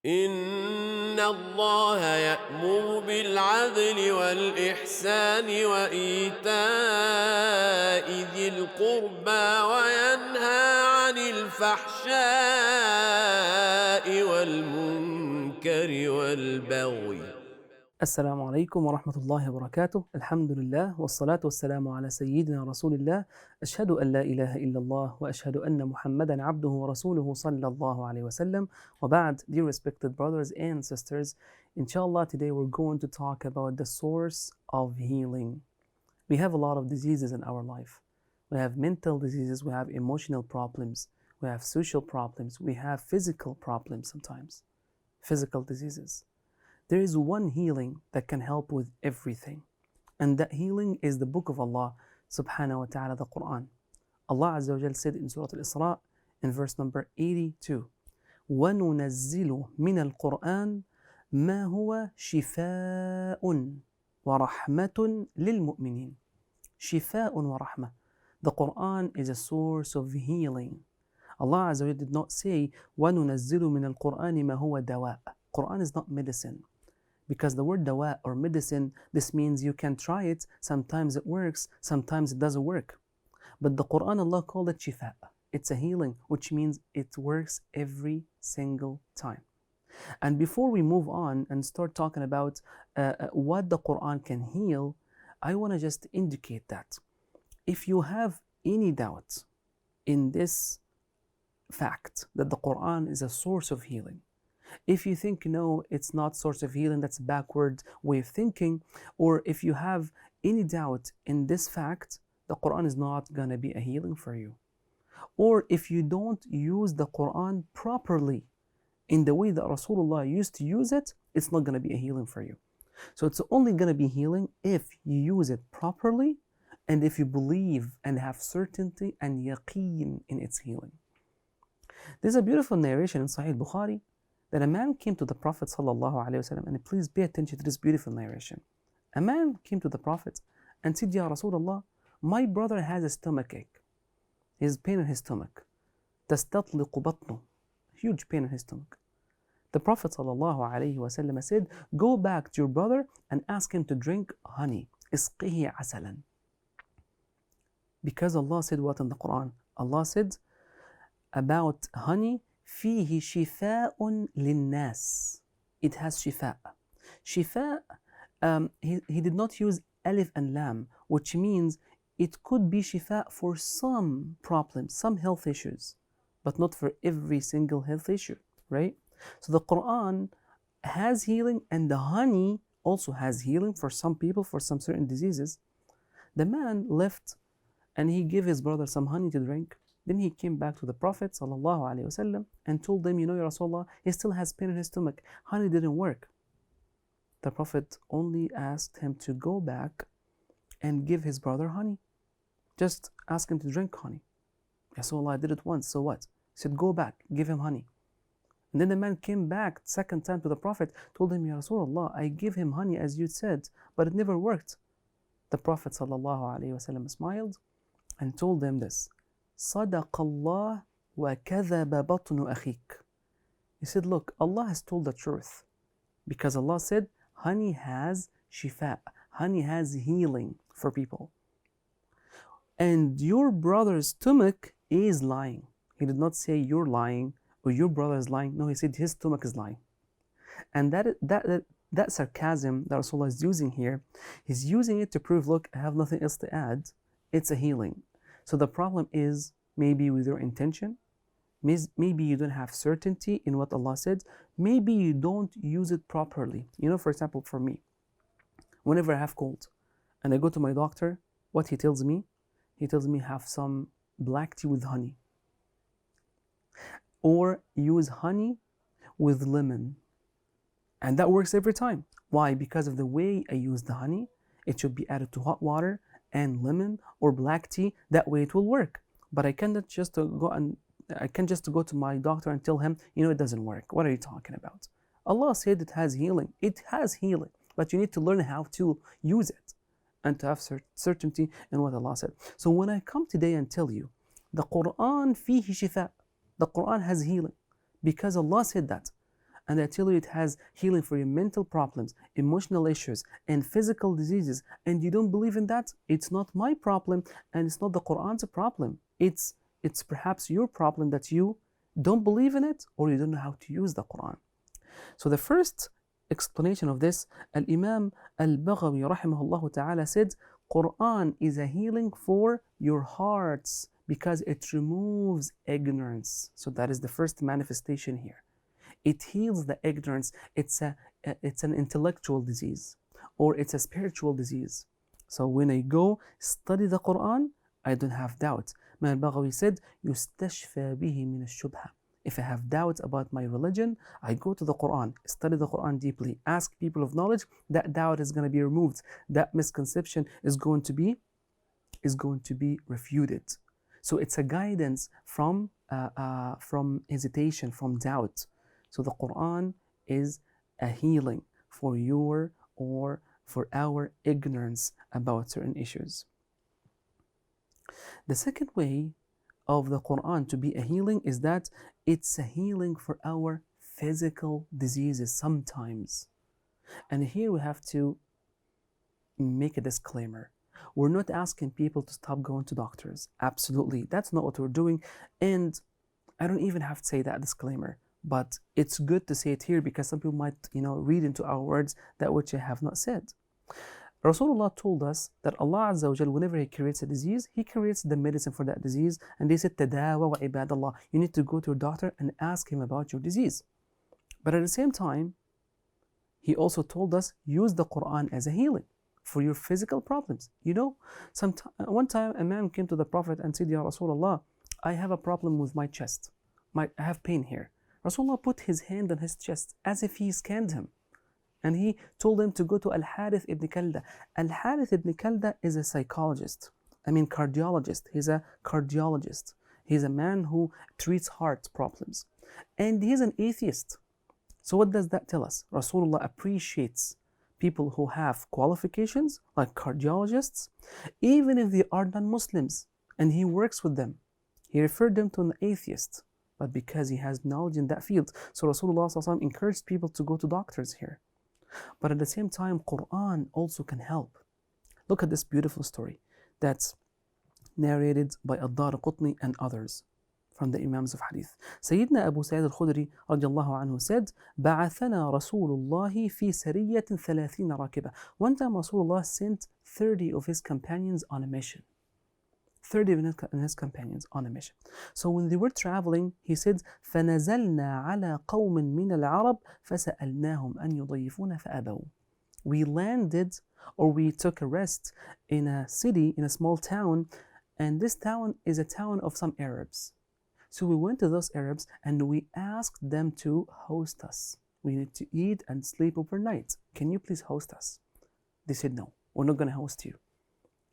إن الله يأمر بالعدل والإحسان وإيتاء ذي القربى وينهى عن الفحشاء والمنكر والبغي. السلام عليكم ورحمة الله وبركاته. الحمد لله والصلاة والسلام على سيدنا رسول الله. أشهد أن لا إله إلا الله وأشهد أن محمدا عبده ورسوله صلى الله عليه وسلم. وبعد, dear respected brothers and sisters, inshallah today we're going to talk about the source of healing. We have a lot of diseases in our life. We have mental diseases, we have emotional problems, we have social problems, we have physical problems sometimes, physical diseases. There is one healing that can help with everything. And that healing is the book of Allah subhanahu wa ta'ala, the Quran. Allah Azza wa Jal said in Surah Al-Isra in verse number 82, وَنُنَزِّلُ مِنَ الْقُرْآنِ مَا هُوَ شِفَاءٌ وَرَحْمَةٌ لِلْمُؤْمِنِينَ. شِفَاءٌ وَرَحْمَةٌ. The Quran is a source of healing. Allah Azza wa Jal did not say وَنُنَزِّلُ مِنَ الْقُرْآنِ مَا هُوَ دَوَاءٌ. Quran is not medicine. Because the word dawa or medicine, this means you can try it, sometimes it works, sometimes it doesn't work. But the Quran, Allah called it shifa. It's a healing, which means it works every single time. And before we move on and start talking about what the Quran can heal, I want to just indicate that if you have any doubt in this fact that the Quran is a source of healing, if you think, no, it's not source of healing, that's a backward way of thinking, or if you have any doubt in this fact, the Quran is not going to be a healing for you. Or if you don't use the Quran properly in the way that Rasulullah used to use it, it's not going to be a healing for you. So it's only going to be healing if you use it properly and if you believe and have certainty and yaqeen in its healing. There's a beautiful narration in Sahih Bukhari that a man came to the Prophet ﷺ, and please pay attention to this beautiful narration. A man came to the Prophet and said, Ya Rasulullah, my brother has a stomachache. He has pain in his stomach. تَسْتَطْلِقُ بَطْنُ. Huge pain in his stomach. The Prophet ﷺ said, go back to your brother and ask him to drink honey. إِسْقِهِ عَسَلًا. Because Allah said what in the Quran? Allah said about honey, فيه شفاء للناس. It has shifa. Shifa, he did not use alif and lam, which means it could be shifa for some problems, some health issues, but not for every single health issue, right? So the Quran has healing, and the honey also has healing for some people, for some certain diseases. The man left and he gave his brother some honey to drink. Then he came back to the Prophet ﷺ and told them, Ya Rasulullah, he still has pain in his stomach. Honey didn't work. The Prophet only asked him to go back and give his brother honey. Just ask him to drink honey. Ya Rasulullah, I did it once, so what? He said, go back, give him honey. And then the man came back second time to the Prophet, told him, Ya Rasulullah, I give him honey as you said, but it never worked. The Prophet ﷺ smiled and told them this. صدق الله وكذب بطن أخيك. He said, look, Allah has told the truth. Because Allah said, honey has shifa, honey has healing for people. And your brother's stomach is lying. He did not say you're lying or your brother is lying. No, he said his stomach is lying. And that sarcasm that Rasulullah is using here, he's using it to prove, look, I have nothing else to add. It's a healing. So the problem is maybe with your intention, maybe you don't have certainty in what Allah said, maybe you don't use it properly. You know, for example, for me, whenever I have cold and I go to my doctor, what he tells me? He tells me have some black tea with honey. Or use honey with lemon. And that works every time. Why? Because of the way I use the honey. It should be added to hot water and lemon or black tea. That way it will work. But I can't just go to my doctor and tell him, it doesn't work. What are you talking about? Allah said it has healing. It has healing. But you need to learn how to use it and to have certainty in what Allah said. So when I come today and tell you, the Quran fihi shifa, the Quran has healing, because Allah said that. and I tell you it has healing for your mental problems, emotional issues, and physical diseases, and you don't believe in that, it's not my problem, and it's not the Quran's problem. It's perhaps your problem that you don't believe in it, or you don't know how to use the Quran. So the first explanation of this, Al-Imam Al-Baghawi rahimahullah ta'ala said, Quran is a healing for your hearts because it removes ignorance. So that is the first manifestation here. It heals the ignorance. It's an intellectual disease, or it's a spiritual disease. So when I go study the Quran, I don't have doubt. Imam Al-Baghawi said, يُسْتَشْفَى بِهِ مِنَ الشُّبْهَةِ. If I have doubts about my religion, I go to the Quran, study the Quran deeply, ask people of knowledge, that doubt is going to be removed. That misconception is going to be refuted. So it's a guidance from hesitation, from doubt. So the Quran is a healing for your or for our ignorance about certain issues. The second way of the Quran to be a healing is that it's a healing for our physical diseases sometimes. And here we have to make a disclaimer. We're not asking people to stop going to doctors. Absolutely, that's not what we're doing. And I don't even have to say that disclaimer, but it's good to say it here because some people might, read into our words that which I have not said. Rasulullah told us that Allah Azza wa Jal, whenever He creates a disease, He creates the medicine for that disease. And they said, Tadawa wa ibadallah. You need to go to your doctor and ask him about your disease. But at the same time, He also told us, use the Quran as a healing for your physical problems. One time a man came to the Prophet and said, Ya Rasulullah, I have a problem with my chest. I have pain here. Rasulullah put his hand on his chest as if he scanned him. And he told him to go to Al-Harith ibn Kalda. Al-Harith ibn Kalda is a psychologist. Cardiologist. He's a cardiologist. He's a man who treats heart problems. And he's an atheist. So what does that tell us? Rasulullah appreciates people who have qualifications, like cardiologists, even if they are non-Muslims, and he works with them. He referred them to an atheist, but because he has knowledge in that field. So Rasulullah encouraged people to go to doctors here. But at the same time, Quran also can help. Look at this beautiful story that's narrated by Ad-Darqutni and others from the Imams of Hadith. Sayyidina Abu Sa'id al-Khudri radiallahu anhu said, بَعَثَنَا رَسُولُ اللَّهِ فِي سَرِيَّةٍ 30 رَاكِبَةٍ. One time Rasulullah sent 30 of his companions on a mission. 30 of his companions on a mission. So when they were traveling, he said, فَنَزَلْنَا عَلَى قَوْمٍ مِّنَ الْعَرَبِ فَسَأَلْنَاهُمْ أَنْ يُضَيِّفُونَ فَأَبَوْا. We landed, or we took a rest in a city, in a small town, and this town is a town of some Arabs. So we went to those Arabs and we asked them to host us. We need to eat and sleep overnight. Can you please host us? They said, no, we're not going to host you.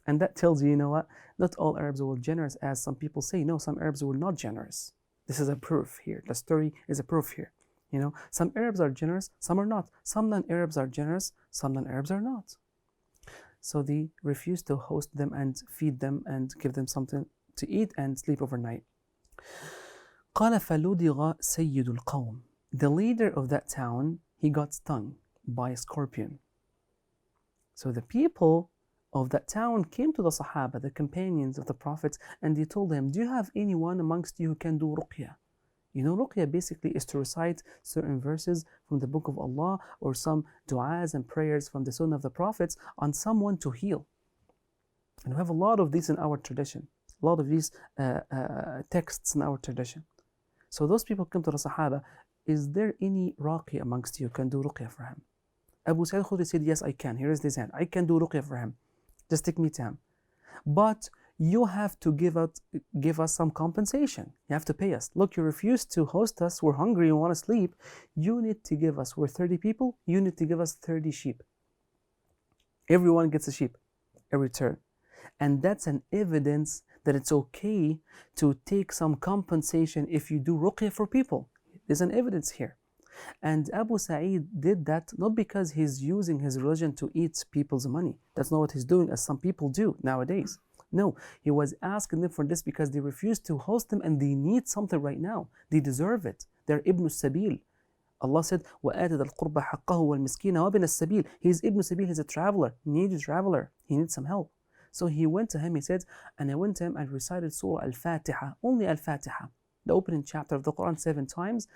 And that tells you, what? Not all Arabs were generous, as some people say. No, some Arabs were not generous. This is a proof here. The story is a proof here. Some Arabs are generous, some are not. Some non-Arabs are generous, some non-Arabs are not. So they refused to host them and feed them and give them something to eat and sleep overnight. قال فلدغ سيد القوم. The leader of that town, he got stung by a scorpion. So the people of that town came to the Sahaba, the companions of the Prophet, and they told them, do you have anyone amongst you who can do ruqya? Ruqya basically is to recite certain verses from the Book of Allah or some du'as and prayers from the Sunnah of the Prophets on someone to heal. And we have a lot of these in our tradition, a lot of these texts in our tradition. So those people come to the Sahaba, is there any raqi amongst you who can do ruqya for him? Abu Sa'id al-Khudri said, yes, I can. Here is his hand. I can do ruqya for him. Just take me to him. But you have to give us some compensation. You have to pay us. Look, you refused to host us. We're hungry and want to sleep. You need to give us, we're 30 people, you need to give us 30 sheep. Everyone gets a sheep every turn. And that's an evidence that it's okay to take some compensation if you do ruqya for people. There's an evidence here. And Abu Sa'id did that not because he's using his religion to eat people's money. That's not what he's doing, as some people do nowadays. No, he was asking them for this because they refused to host them and they need something right now. They deserve it. They're Ibn Sabil. Allah said, وَآتِ ذَا الْقُرْبَ حَقَّهُ وَالْمِسْكِينَ وَابْنَ السَّبِيلِ. He is Ibn Sabil, he's a traveler. He needs a traveler. He needs some help. So he went to him, he said, and I went to him and recited Surah Al-Fatiha, only Al-Fatiha, the opening chapter of the Quran 7 times,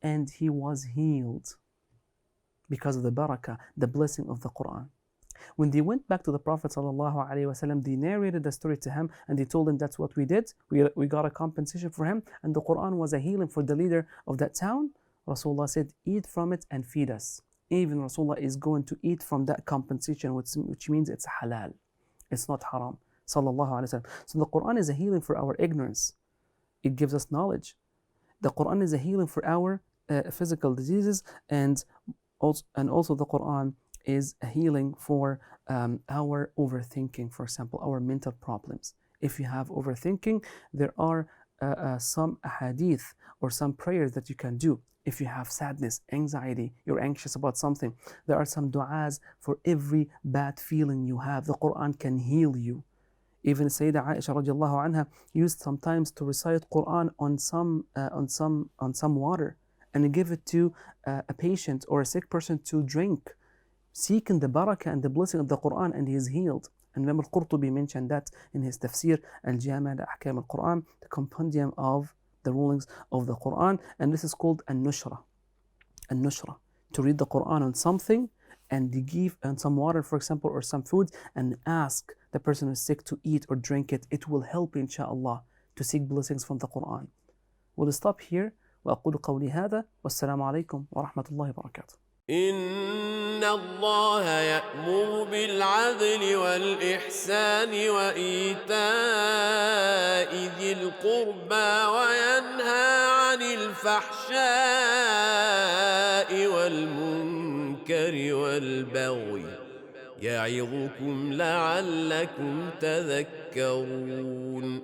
and he was healed because of the barakah, the blessing of the Quran. When they went back to the Prophet ﷺ, they narrated the story to him and they told him that's what we did. We got a compensation for him, and the Quran was a healing for the leader of that town. Rasulullah said, eat from it and feed us. Even Rasulullah is going to eat from that compensation, which means it's halal. It's not haram. Sallallahu Alaihi Wasallam. So the Quran is a healing for our ignorance. It gives us knowledge. The Quran is a healing for our physical diseases, and also the Quran is a healing for our overthinking, for example, our mental problems. If you have overthinking, there are some hadith or some prayers that you can do. If you have sadness, anxiety, you're anxious about something, there are some du'as for every bad feeling you have. The Quran can heal you. Even Sayyidah Aisha radiallahu anha used sometimes to recite Quran on some water and give it to a patient or a sick person to drink, seeking the barakah and the blessing of the Quran, and he is healed. And Imam al-Qurtubi mentioned that in his tafsir, Al-Jami' al-Ahkam al-Quran, the compendium of the rulings of the Quran, and this is called an-nushra. An-nushra, to read the Quran on something and give on some water, for example, or some food, and ask the person who's sick to eat or drink it. It will help, inshallah, to seek blessings from the Quran. We'll stop here. وأقول قولي هذا والسلام عليكم ورحمة الله وبركاته. إن الله يأمر بالعدل والإحسان وإيتاء ذي القربى وينهى عن الفحشاء والمنكر والبغي يعظكم لعلكم تذكرون